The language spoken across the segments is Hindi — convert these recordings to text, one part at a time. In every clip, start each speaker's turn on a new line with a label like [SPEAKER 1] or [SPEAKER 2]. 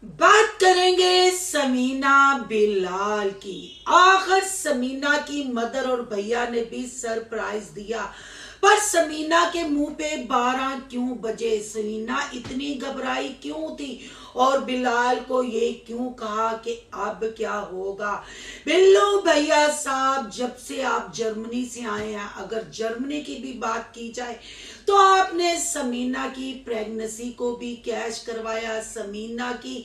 [SPEAKER 1] बात करेंगे समीना बिलाल की। आखिर समीना की मदर और भैया ने भी सरप्राइज दिया, पर समीना के मुंह पे 12 क्यों बजे? समीना इतनी घबराई क्यों थी और बिलाल को ये क्यों कहा कि अब क्या होगा? बिल्लू भैया साहब, जब से आप जर्मनी से आए हैं, अगर जर्मनी की भी बात की जाए तो आपने समीना की प्रेगनेंसी को भी कैश करवाया, समीना की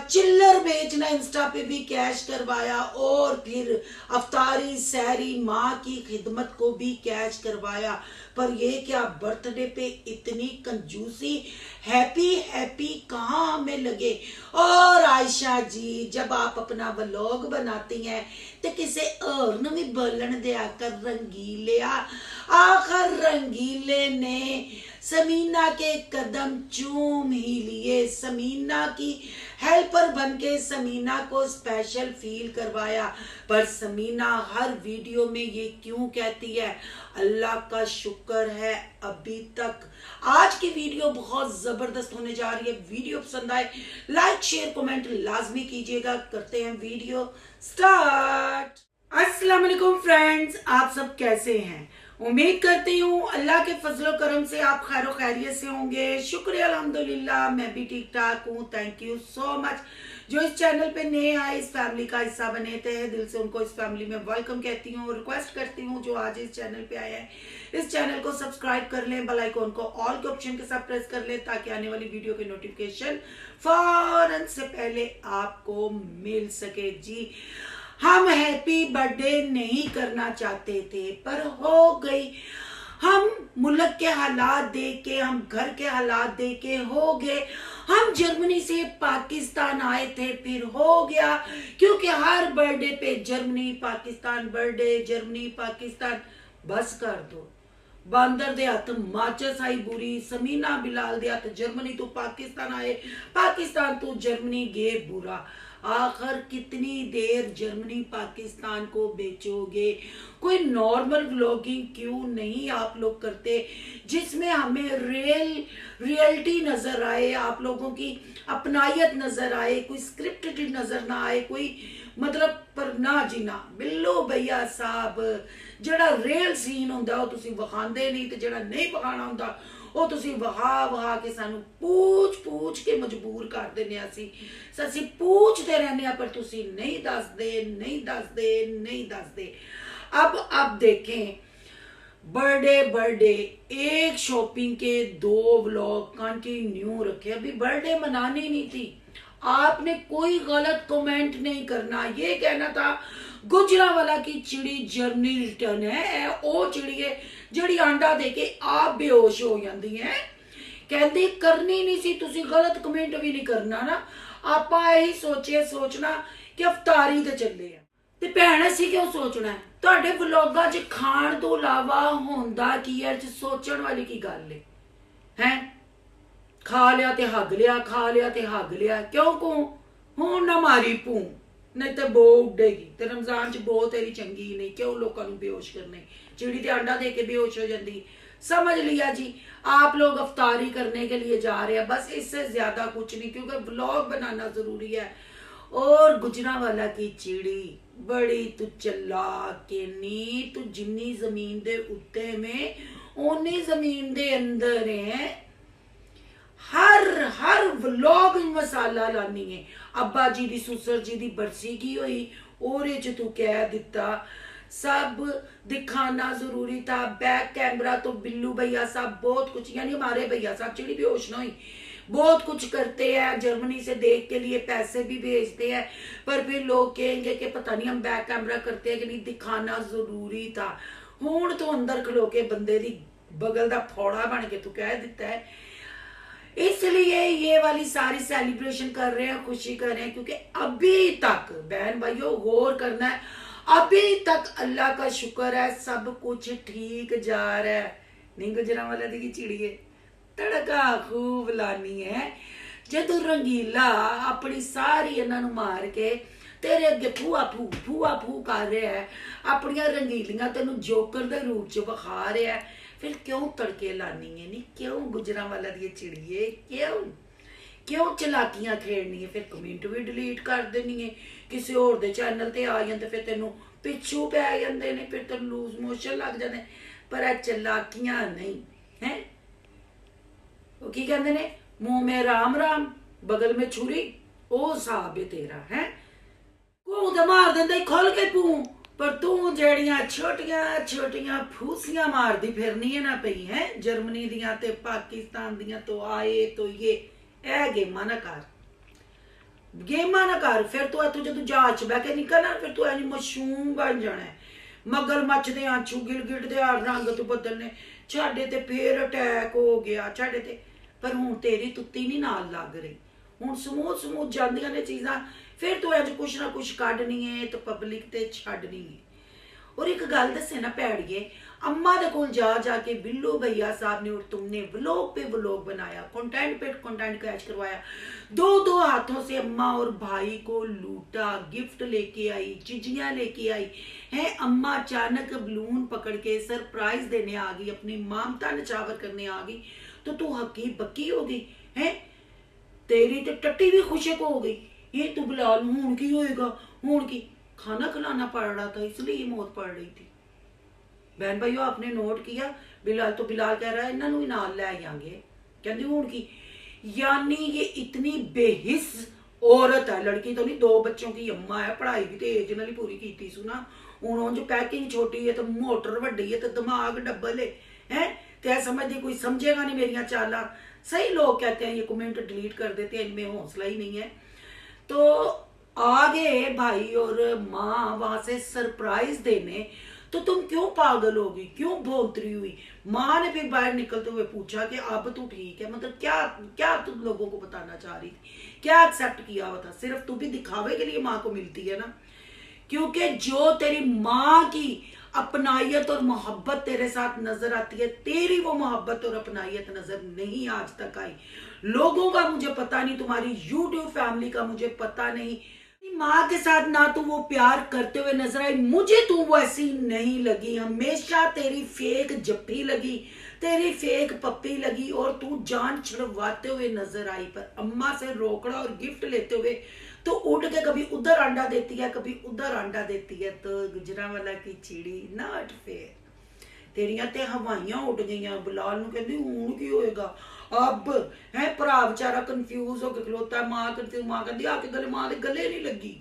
[SPEAKER 1] चिल्लर बेचना इंस्टा पे भी कैश करवाया, और फिर अफ्तारी सहरी माँ की खिदमत को भी कैश करवाया। पर ये क्या बर्थडे पे इतनी कंजूसी, हैप्पी हैप्पी कहाँ हमें लगे? और आयशा जी, जब आप अपना व्लॉग बनाती हैं तो किसे और ने भी बोलन दिया कर रंगीले। आखिर रंगीले ने समीना के कदम चूम ही लिए, समीना की हेल्पर बनके समीना को स्पेशल फील करवाया। पर समीना हर वीडियो में ये क्यों कहती है, अल्लाह का शुक्र है अभी तक। आज की वीडियो बहुत जबरदस्त होने जा रही है। वीडियो पसंद आए लाइक शेयर कमेंट लाजमी कीजिएगा। करते हैं वीडियो स्टार्ट। अस्सलाम वालेकुम फ्रेंड्स, आप सब कैसे हैं? उम्मीद करती हूँ अल्लाह के फजलो करम से आप खैर खैरियत से होंगे। शुक्रिया अल्हम्दुलिल्लाह, मैं भी ठीक ठाक हूँ। Thank you so much. जो इस चैनल पे नए आए, इस फैमिली का हिस्सा बने थे, दिल से उनको इस फैमिली में वेलकम कहती हूँ। रिक्वेस्ट करती हूँ जो आज इस चैनल पे आए हैं, इस चैनल को सब्सक्राइब कर लें, बेल आइकन को ऑल के ऑप्शन के साथ प्रेस कर लें, ताकि आने वाली वीडियो के नोटिफिकेशन फौरन से पहले आपको मिल सके। जी, हम हैप्पी बर्थडे नहीं करना चाहते थे, पर हो गई। हम मुल्क के हालात देख के, हम घर के हालात देख के हो गए। हम जर्मनी से पाकिस्तान आए थे, फिर हो गया, क्योंकि हर बर्थडे पे Germany Pakistan, birthday Germany Pakistan. बस कर दो। बांदर दे हथ माचस आई बुरी, समीना बिलाल दे हथ जर्मनी तो पाकिस्तान आए, पाकिस्तान तो जर्मनी गे बुरा। आखिर कितनी देर जर्मनी पाकिस्तान को बेचोगे? कोई नॉर्मल व्लॉगिंग क्यों नहीं आप लोग करते, जिसमें हमें रियलिटी नजर आए, आप लोगों की अपनायत नजर आए, कोई स्क्रिप्टेड नजर ना आए, कोई मतलब पर ना जीना। बिल्लू भैया साहब, जड़ा रियल सीन होंदा वो तुसी विखांदे नहीं, ते जड़ा नहीं विखाना होंदा ਉਹ ਤੁਸੀਂ ਵਹਾ ਕੇ ਸਾਨੂੰ पूछ के मजबूर कर देने। ਅਸੀਂ पूछते रहने, पर तुसी नहीं दसदे। अब देखें, बर्थडे एक शॉपिंग के 2 व्लॉग कंटिन्यू रखे। अभी बर्थडे मनानी नहीं थी, आपने कोई गलत कमेंट नहीं करना। ये कहना था गुजरावाला की चिड़ी जर्मनी रिटर्न है, वो चिड़ी है जड़ी आंडा दे के आप बेहोश हो जाती है। कहते करनी नहीं सी, तुसी गलत कमेंट भी नहीं करना ना। आपा यही सोचना कि अफतारी ते चले आ, ते भैन असीं क्यों सोचना है? तुहाडे व्लॉगां च खाण तो इलावा होंदा की है? सोचण वाली की गल है? खा लिया ते हग लिया, खा लिया ते हग लिया, क्यों को हुण ना मारी भू, नहीं तो बो उडेगी। ते रमजान च बो तेरी चंगी नहीं, क्यों लोगों को बेहोश करने? चिड़ी ते अंडा दे के बेहोश हो जाती। समझ लिया जी, आप लोग अफ्तारी करने के लिए जा रहे हैं, बस इससे ज्यादा कुछ नहीं, क्योंकि व्लॉग बनाना जरूरी है। और गुजरावाला की चिड़ी बड़ी तू चला के नी, तू जिन्नी जमीन दे उत्ते में ओनी जमीन दे अंदर है। हर व्लॉग मसाला लानी है। अब्बा जी दी सुसर जी दी बरसी की हुई, ओरे च तू कह दिता सब दिखाना जरूरी था। बैक कैमरा तो बिल्लू भैया साहब बहुत कुछ, यानी हमारे भैया साहब चिड़ी बेहोश ना हुई, बहुत कुछ करते हैं। जर्मनी से देख के लिए पैसे भी भेजते हैं, पर फिर लोग कहेंगे कि पता नहीं हम बैक कैमरा करते हैं कि नहीं। दिखाना जरूरी था। हुण तो अंदर खलो के बंदे दी बगल दा फौड़ा बन के तू कह दिता है। इसलिए ये वाली सारी सेलिब्रेशन कर रहे हैं, खुशी कर रहे हैं, क्योंकि अभी तक बहन भाइयों गौर करना है, अभी तक अल्लाह का शुक्र है सब कुछ ठीक जा रहा है। नहीं गुजरावाला दी चिड़िए तड़का खूब लानी है। जदों रंगीला अपनी सारी इन्हों मार के तेरे अगे फूआ फू कर रहा है, अपन रंगीलियां तेन जोकर के रूप च विखा रहा है, फिर क्यों तड़के लानी है? नहीं क्यों गुजरावाला दी चिड़िए, क्यों क्यों चलाकियां खेड़नी है, फिर कमेंट भी डिलीट कर देनी है, किसी होर दे चैनल ते आ जाते, फिर तेनों पिछू पै जाते हैं, फिर तेन लूज मोशन लग जाते हैं। पर ये चलाकियां नहीं है। वो की कहते ने, मुंह में राम राम बगल में छुरी, ओ हिसाब है तेरा है। घूं तो मार देंदा खोल के पू, पर तू जड़ियां छोटियां छोटियां फूसियां मारदी फिरनी है ना पई है, जर्मनी दियां ते पाकिस्तान दियां तो आए तो ये ए गेमां ना कर, गेमां ना कर। फिर तू इत्थों जदों जहाज च बह के निकलना, फिर तू इंज मशरूम बन जाना है, मगरमच्छ दे आंचू गिड़ दे रंग तू बदलने, छाडे ते फिर अटैक हो गया छाडे ते। पर हुण तेरी तुत्ती नहीं नाल लग रही, हुण समूथ समूथ जांदियां ने चीज़ां, फिर तू अज कुछ ना कुछ काढ़नी है तो पब्लिक ते छड्डनी है। और एक गल दसे ना भैड़िए, अम्मा दे कोल जा जाके बिल्लू भैया साहब ने और तुमने व्लॉग पे व्लॉग बनाया, कंटेंट पे कंटेंट कैच करवाया, दो दो हाथों से अम्मा और भाई को लूटा, गिफ्ट लेके आई, चिजियां लेके आई है। अम्मा अचानक बलून पकड़ के सरप्राइज देने आ गई, अपनी ममता नचावर करने आ गई, तो तू हक्की बक्की हो गई है। तेरी तो टट्टी भी खुशक हो गई, ये तू बिलाल हूं की होएगा, हूं की खाना खिलाना पड़ रहा था इसलिए मौत पड़ रही थी। बहन भाइयों आपने नोट किया, बिलाल तो बिलाल कह रहा है इन्हों भी नाल लै आएंगे, कहती हूं की। यानी ये इतनी बेहिस औरत है, लड़की तो नहीं, दो बच्चों की अम्मा है, पढ़ाई भी तो एज नाल ही पूरी की सुना। हूँ जो पैकिंग छोटी है तो मोटर वड्डी है तो दिमाग डबल है तो समझती कोई समझेगा नहीं मेरिया चाला। सही लोग कहते हैं ये कमेंट डिलीट कर देते हैं, इनमें हौसला ही नहीं है। तो आ गए भाई और माँ वहां से सरप्राइज देने, तो तुम क्यों पागल होगी, क्यों भोंतरी हुई। माँ ने फिर बाहर निकलते हुए पूछा कि अब तू ठीक है, मतलब क्या क्या तुम लोगों को बताना चाह रही थी, क्या एक्सेप्ट किया हुआ था। सिर्फ तू भी दिखावे के लिए माँ को मिलती है ना, क्योंकि जो तेरी माँ की अपनाइयत और मोहब्बत तेरे साथ नजर आती है, तेरी वो मोहब्बत और अपनाइयत नजर नहीं आज तक आई। लोगों का मुझे पता नहीं, तुम्हारी यूट्यूब फैमिली का मुझे पता नहीं, माँ के साथ ना तू वो प्यार करते हुए नजर आई, मुझे तू वो ऐसी नहीं लगी। हमेशा तेरी फेक जप्पी लगी, तेरी फेक पप्पी लगी और तू जान छुड़वाते हुए नजर आई। पर अम्मा से रोकड़ा और गिफ्ट लेते हुए तो उड़ के कभी उधर अंडा देती है, कभी उधर अंडा देती है। तो गुजरांवाला की चिड़ी नॉट फेयर। तेरिया ते हवाइयां उड़ गई। बिलाल नूं कहंदी हुण की होएगा, अब है भरा बेचारा कंफ्यूज होकर खलोता है। मां कहती आके गले, मां दे गले नहीं लगी।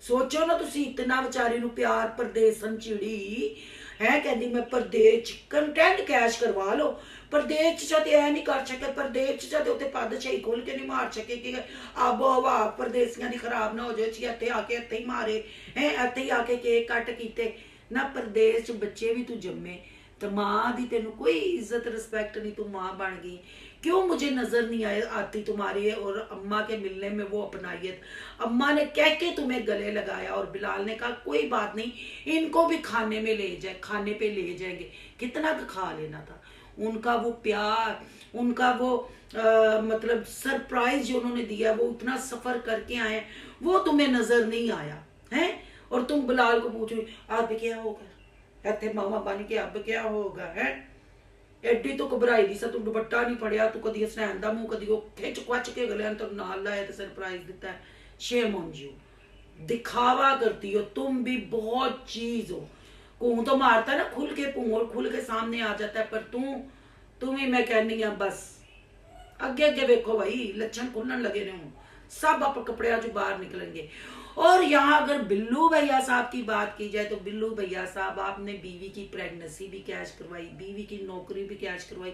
[SPEAKER 1] सोचो ना तुसी, इतना बेचारी नूं प्यार परदेसन चिड़ी है, कहती मैं परदेस कंटेंट कैश करवा लो। परदेस च ऐ नहीं कर सके, परदेस च उत्ते पादशाही खोल के नहीं मार सके कि आबो हवा परदेसियां दी खराब ना हो जाए, इत्थे आके इत्थे ही मारे है, इत्थे ही आके केक कट कीते ना। परदेस च बच्चे भी तू जम्मे तो माँ दी तेनू कोई इज्जत रिस्पेक्ट नहीं, तू माँ बन गई। क्यों मुझे नजर नहीं आती तुम्हारी और अम्मा के मिलने में वो अपनाइयत। अम्मा ने कह के तुम्हें गले लगाया और बिलाल ने कहा कोई बात नहीं, इनको भी खाने में ले जाए, खाने पे ले जाएंगे। कितना खा लेना था। उनका वो प्यार, उनका वो मतलब सरप्राइज जो उन्होंने दिया, वो उतना सफर करके आए, वो तुम्हें नजर नहीं आया है। और तुम बिलाल को पूछो अब क्या होगा, इतने मामा बन के अब क्या होगा है। एडी तो घबराई दी सा, तू दुपट्टा नहीं फड़िया, तू कदी हसनैन दा मुंह कदी खिच क्वच के गलियां तो नाल लाया तो सरप्राइज दिता है। शेम ऑन यू, दिखावा करती हो तुम भी, बहुत चीज हो। कूं तो मारता है ना खुल के, पूं खुल के सामने आ जाता है, पर तुम्हें मैं कहनी है बस अगे अगे वेखो भाई, लक्षण खुलने लगे ने, सब आप कपड़े चो बाहर निकलेंगे। और यहाँ अगर बिल्लू भैया साहब की बात की जाए तो बिल्लू भैया साहब, आपने बीवी की प्रेगनेंसी भी कैच करवाई, बीवी की नौकरी भी कैच करवाई,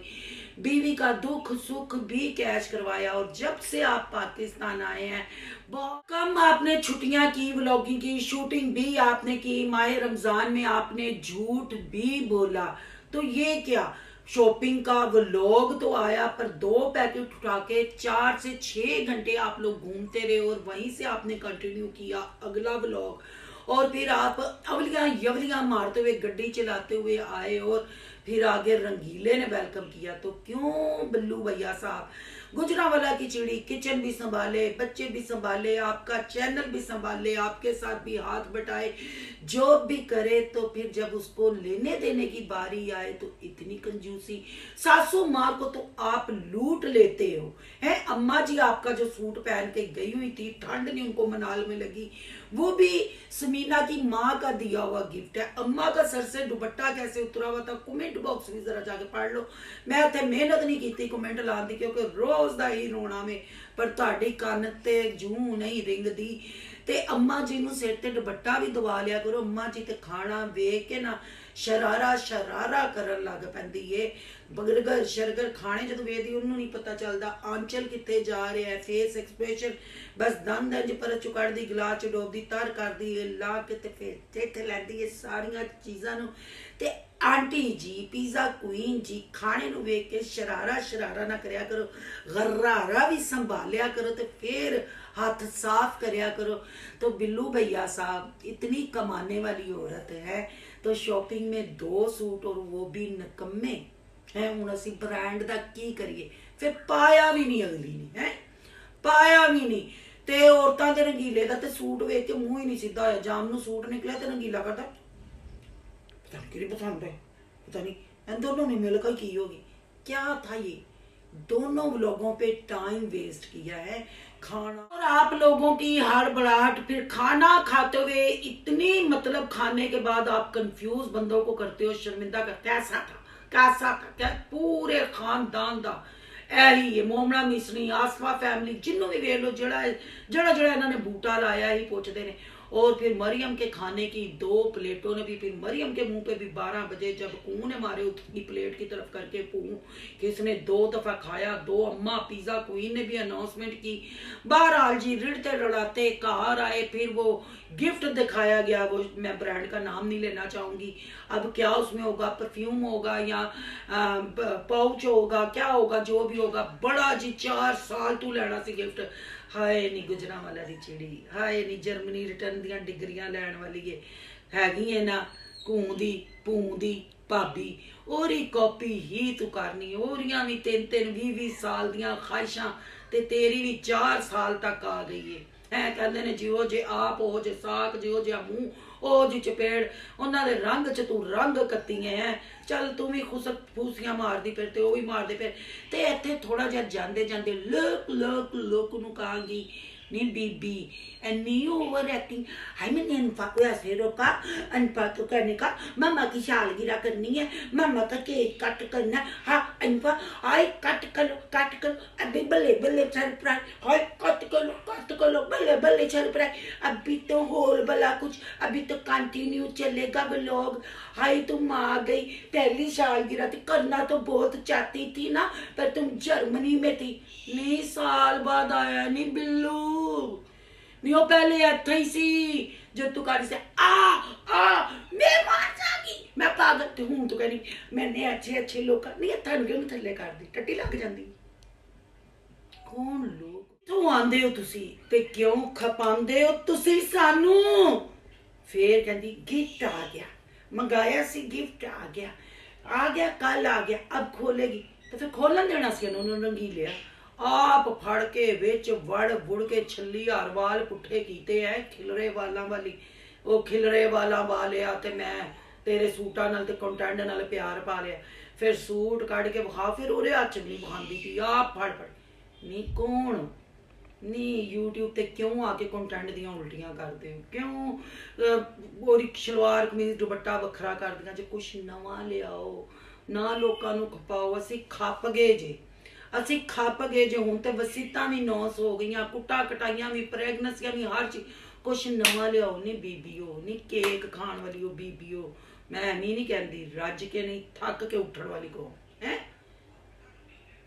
[SPEAKER 1] बीवी का दुख सुख भी कैच करवाया। और जब से आप पाकिस्तान आए हैं बहुत कम आपने छुट्टियां की, व्लॉगिंग की, शूटिंग भी आपने की, माह रमजान में आपने झूठ भी बोला। तो ये क्या शॉपिंग का व्लॉग तो आया, पर 2 पैकेट उठा के 4 से 6 घंटे आप लोग घूमते रहे और वहीं से आपने कंटिन्यू किया अगला व्लॉग। और फिर आप अवलियां यवलियां मारते हुए गड्डी चलाते हुए आए और फिर आगे रंगीले ने वेलकम किया। तो क्यों बिल्लू भैया साहब गुजरांवाला की चिड़ी किचन भी संभाले, बच्चे भी संभाले, आपका चैनल भी संभाले, आपके साथ भी हाथ बटाए, जॉब भी करे, तो फिर जब उसको लेने देने की बारी आए तो इतनी कंजूसी। सासू माँ को तो आप लूट लेते हो हैं। अम्मा जी आपका जो सूट पहन के गई हुई थी, ठंड नहीं उनको मनाल में लगी, वो भी समीना की माँ का दिया हुआ गिफ्ट है। अम्मा का सर से दुपट्टा कैसे उतरा हुआ था, कमेंट बॉक्स भी जरा जाके पढ़ लो। मैं उत्थे मेहनत नहीं की कमेंट लाने की, क्योंकि रोज का ही रोना में, पर तुहाडी कंन ते जूं नहीं रिंगदी। ते अम्मा जी नूं सिर ते दुपट्टा भी दवा लिया करो। अम्मा जी ते खाना वेख के ना शरारा शरारा करन लग पैंदी है। बर्गर शरगर खाने जो वेदी उन्होंने नहीं पता चलता आंचल कितने जा रहे हैं, फेस एक्सप्रेशन बस दंद इंज पर चुकड़ दी, गिलास च डोबदी, तर करदी ला के ते फिर तिथ लैंदी है सारिया चीज़ां नूं। ते आंटी जी पिज़्ज़ा क्वीन जी खाने नूं वेख के शरारा शरारा ना करया करो, गरारा भी संभालिया करो, तो फिर हाथ साफ करया करो। तो बिल्लू भैया साहब इतनी कमाने वाली औरत है, तो शॉपिंग में 2 सूट और वो भी निकम्मे है। हुण असीं ब्रांड दा की करिए, फिर पाया भी नहीं अगली ने है, पाया भी नहीं। ते औरतां दे रंगीले दा ते सूट वेख के मूँह ही नहीं सीधा होया। जाम नूं सूट निकलिया ते रंगीला करदा, पता नहीं किहड़ी पसंद है, पता नहीं इन दोनों ने मिलकर की होगी। क्या था ये, दोनों लोगों पे टाइम वेस्ट किया है खाना। और आप लोगों की हड़बड़ाहट, फिर खाना खाते हुए इतनी मतलब खाने के बाद आप कंफ्यूज बंदों को करते हो, शर्मिंदा करते। कैसा था कैसा था क्या पूरे खानदान का यही है। मोमना मिसनी आसफा फैमिली जिन्हों भी वेख लो, जड़ा जड़ा जड़ा इन्होंने बूटा लाया ही पूछते हैं। और फिर मरियम के खाने की 2 प्लेटों ने भी, फिर मरियम के मुंह पे भी 12 बजे जब कूं ने मारे उसकी प्लेट की तरफ करके पूं कि इसने 2 दफा खाया। 2 अम्मा पिज़्ज़ा क्वीन ने भी अनाउंसमेंट की। बहरहाल जी रिड़ते रड़ाते घर आए, फिर वो गिफ्ट दिखाया गया, वो मैं ब्रांड का नाम नहीं लेना चाहूँगी। अब क्या उसमें होगा, परफ्यूम होगा या पाउच होगा, क्या होगा, जो भी होगा, बड़ा जी 4 साल तू लेना सी गिफ्ट। हाय नी गुजरांवाला दी चिड़ी, हाय नी जर्मनी रिटर्न दियां डिग्रियां लैण वाली हैगी है ना कूं दी भूं दी भाभी, ओरी कॉपी ही तू करनी। ओरियां भी 3-3 20-20 साल दियां ख्वाहिशां, ते तेरी भी 4 साल तक आ गई है। कहते ने जिहो जे आप हो जे साख, जिहो जे मूँह ओ जी चपेड़, उन्होंने रंग च तू रंग कत्तियां है। चल तू भी खुसक फूसियां मारदी फिर, ते वो भी मारदे फिर। ते इत्थे थोड़ा जिहा जांदे जांदे लोक लोक लोक नूं कहांगी नी बीबी एनी ओवर एक्टिंग। हाय मैंने अनफा को ऐसे रोका, अनफा को करने का, मामा की सालगिरह करनी है, मामा का केक कट करना है। हाँ अनफा हाय कट करो अभी बल्ले बल्ले सरप्राइज, हाय कट करो बल्ले बल्ले सरप्राइज। अभी तो होल भला कुछ, अभी तो कंटिन्यू चलेगा व्लॉग। हाय तुम आ गई, पहली सालगिरह थी, करना तो बहुत चाहती थी ना, पर तुम जर्मनी में थी। नहीं साल बाद आया नहीं बिल्लू, नहीं वो पहले इत्थे ही सी जो तू कर से मैं मार जागी, मैं पागल ते हूं तू कहनी मैंने अच्छे लोग नहीं थानू क्यों थल्ले कर दी, टट्टी लग जाती। कौन लोग तू आंदे हो तुसी ते क्यों खपांदे हो तुसी सानू। फिर कहती गिफ्ट आ गया, मंगाया सी गिफ्ट आ गया कल आ गया, अब खोलेगी। तो फिर खोलन देना सी उन्होंने रंगीलिया, आप फड़ के विच वड़ बुड़ के छली हार वाल पुट्ठे कीते है खिलरे वालों वाली। वो खिलरे वाला वालिया ते मैं तेरे सूटा नाल ते कंटेंट नाल प्यार पा लिया। फिर सूट कढ़ के विखा, फिर ओहदे हथ नहीं बखांदी थी, आप फड़ नी कौन नी यूट्यूब ते क्यों आके कंटेंट दियां उल्टियां करते हो, क्यों ओरी शलवार कमीज दुपट्टा वखरा कर दियां। जे कुछ नवा लियाओ ना लोकां नूं खपाओ। असीं खप गए जे, असी खप गए जो। हूँ तो वसीतां भी 900 हो गई, कुटा कटाइयां भी, प्रैगनेंसियां भी, हर चीज कुछ नवा लियाओ नी बीबीओ, नी केक खाण वाली हो बीबीओ। मैं भी नहीं कहती रज के नहीं थक के उठण वाली को है,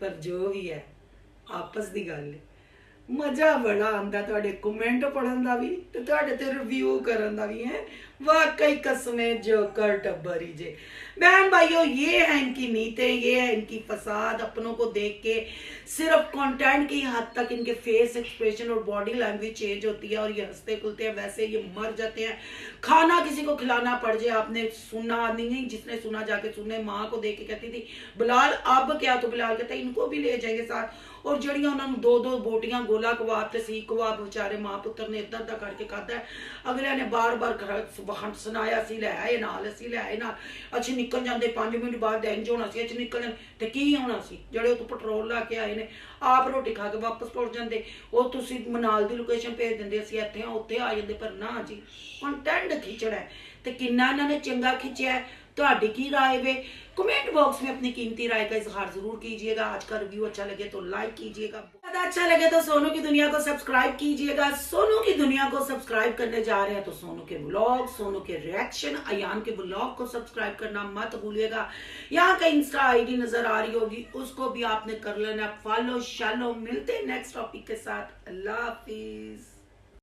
[SPEAKER 1] पर जो भी है आपस की गल है। मज़ा बड़ा आंदा तुहाडे कमेंट पढ़न का भी ते तुहाडे ते रिव्यू करन का भी है। वाकई कसमें जोकर टब्बरी जे। बहन भाइयों, ये है इनकी नीयतें, ये है इनकी फसाद। अपनों को देख के सिर्फ कंटेंट की हद तक इनके फेस एक्सप्रेशन और बॉडी लैंग्वेज चेंज होती है और ये हंसते खुलते हैं, वैसे ये मर जाते हैं। खाना किसी को खिलाना पड़ जाए, आपने सुना नहीं, जिसने सुना जाके सुने। माँ को देख के कहती थी बिलाल अब क्या, तो बिलाल कहता इनको भी ले जाएंगे साथ। और जड़ियां उन्होंने दो दो बोटियां गोला कबाब ते सीख कबाब बेचारे मां पुत्र ने इधर उधर करके खादा है। अगले ने बार बार सुनाया सी लै आए नाल, असी लै आए नाल। अच्छे निकल जाते 5 मिनट बाद इंज होना सी, अच्छे निकल जाते ते की होना सी। जेड़े उत्थों पेट्रोल ला के आए ने आप रोटी खा के वापस टुर जाते। वो तुसी मनाल दी लोकेशन भेज देंदे, असी इत्थे उत्थे आ जाते। पर ना जी, कंटेंट खिचड़ा है ते किन्ना इन्होंने चंगा खिंचा है। ਤੁਹਾਡੀ की राय वे? कमेंट बॉक्स में अपनी कीमती राय का इजहार जरूर कीजिएगा। आज का रिव्यू अच्छा लगे तो लाइक कीजिएगा, ज्यादा अच्छा लगे तो सोनू की दुनिया को सब्सक्राइब कीजिएगा। सोनू की दुनिया को सब्सक्राइब करने जा रहे हैं तो सोनू के व्लॉग, सोनू के रिएक्शन, अयान के व्लॉग को सब्सक्राइब करना मत भूलिएगा। यहाँ का इंस्टा आईडी नजर आ रही होगी, उसको भी आपने कर लेना फॉलो। शालो, मिलते हैं नेक्स्ट टॉपिक के साथ। अल्लाह हाफिज।